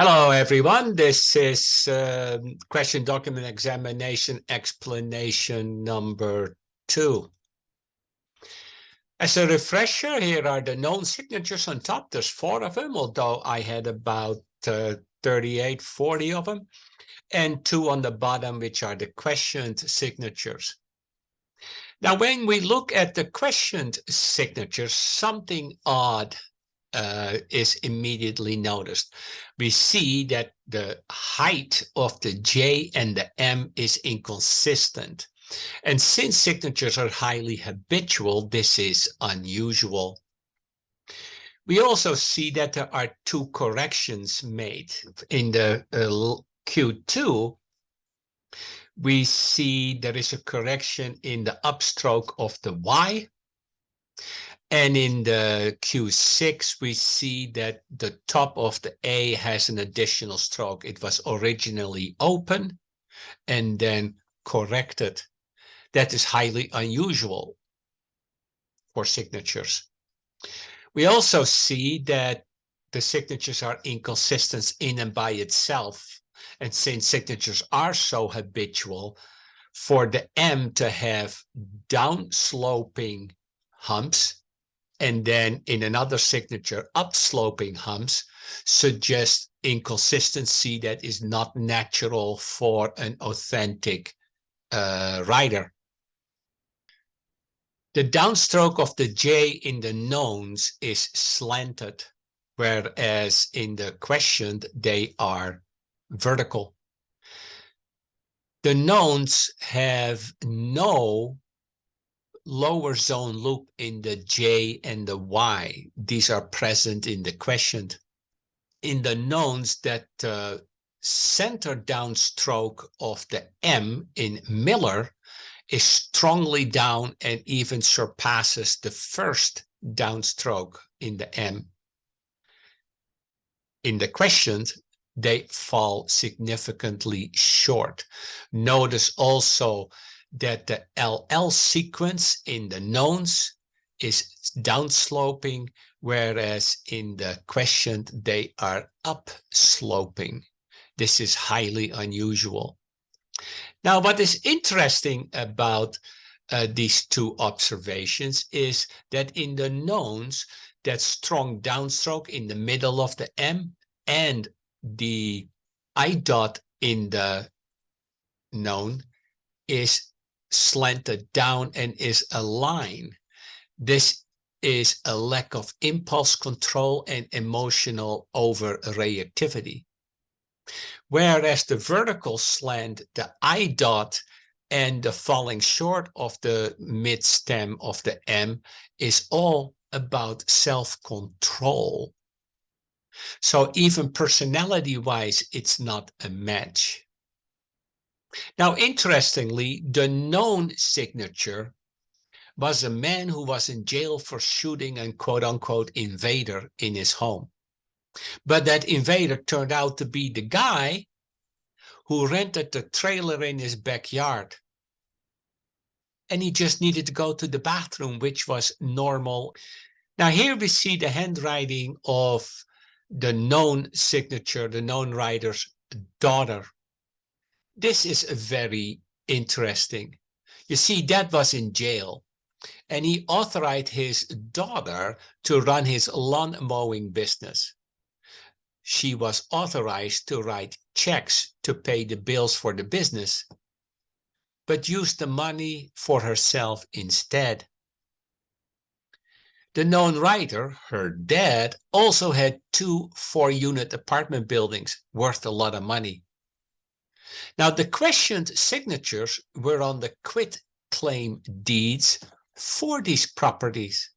Hello, everyone. This is question document examination explanation number 2. As a refresher, here are the known signatures on top. There's 4 of them, although I had about 38, 40 of them, and 2 on the bottom, which are the questioned signatures. Now, when we look at the questioned signatures, something odd is immediately noticed. We see that the height of the J and the M is inconsistent. And since signatures are highly habitual, this is unusual. We also see that there are 2 corrections made. In the Q2, we see there is a correction in the upstroke of the Y. And in the Q6, we see that the top of the A has an additional stroke. It was originally open and then corrected. That is highly unusual for signatures. We also see that the signatures are inconsistent in and by itself. And since signatures are so habitual, for the M to have downsloping humps, and then in another signature, upsloping humps, suggests inconsistency that is not natural for an authentic writer. The downstroke of the J in the knowns is slanted, whereas in the questioned, they are vertical. The knowns have no lower zone loop in the J and the Y. These are present in the questioned. In the knowns, that center downstroke of the M in Miller is strongly down and even surpasses the first downstroke in the M. In the questioned, they fall significantly short. Notice also that the LL sequence in the knowns is downsloping, whereas in the questioned, they are upsloping. This is highly unusual. Now, what is interesting about these 2 observations is that in the knowns, that strong downstroke in the middle of the M and the I dot in the known is slanted down and is a line. This is a lack of impulse control and emotional overreactivity. Whereas the vertical slant, the I dot, and the falling short of the mid stem of the M is all about self-control. So even personality-wise, it's not a match. Now, interestingly, the known signature was a man who was in jail for shooting a quote-unquote invader in his home. But that invader turned out to be the guy who rented the trailer in his backyard. And he just needed to go to the bathroom, which was normal. Now, here we see the handwriting of the known signature, the known writer's daughter. This is very interesting. You see, that was in jail, and he authorized his daughter to run his lawn mowing business. She was authorized to write checks to pay the bills for the business, but used the money for herself instead. The known writer, her dad, also had 2 4-unit apartment buildings worth a lot of money. Now, the questioned signatures were on the quitclaim deeds for these properties.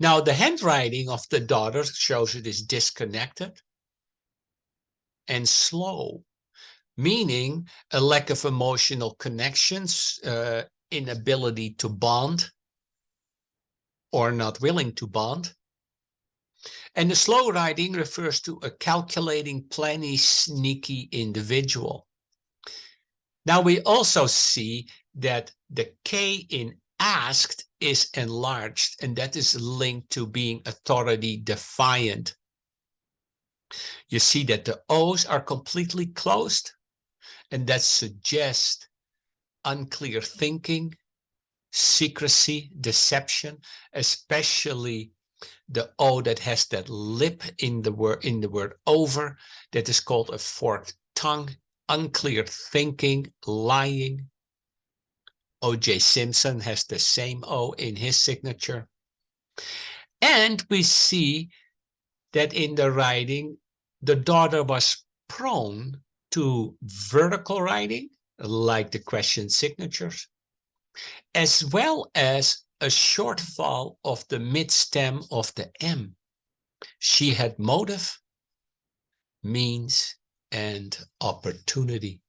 Now, the handwriting of the daughter shows it is disconnected and slow, meaning a lack of emotional connections, inability to bond, or not willing to bond. And the slow writing refers to a calculating, planny, sneaky individual. Now, we also see that the K in asked is enlarged, and that is linked to being authority defiant. You see that the O's are completely closed, and that suggests unclear thinking, secrecy, deception, especially the O that has that lip in the word over, that is called a forked tongue, unclear thinking, lying. O.J. Simpson has the same O in his signature. And we see that in the writing, the daughter was prone to vertical writing, like the question signatures, as well as a shortfall of the mid-stem of the M. She had motive, means, and opportunity.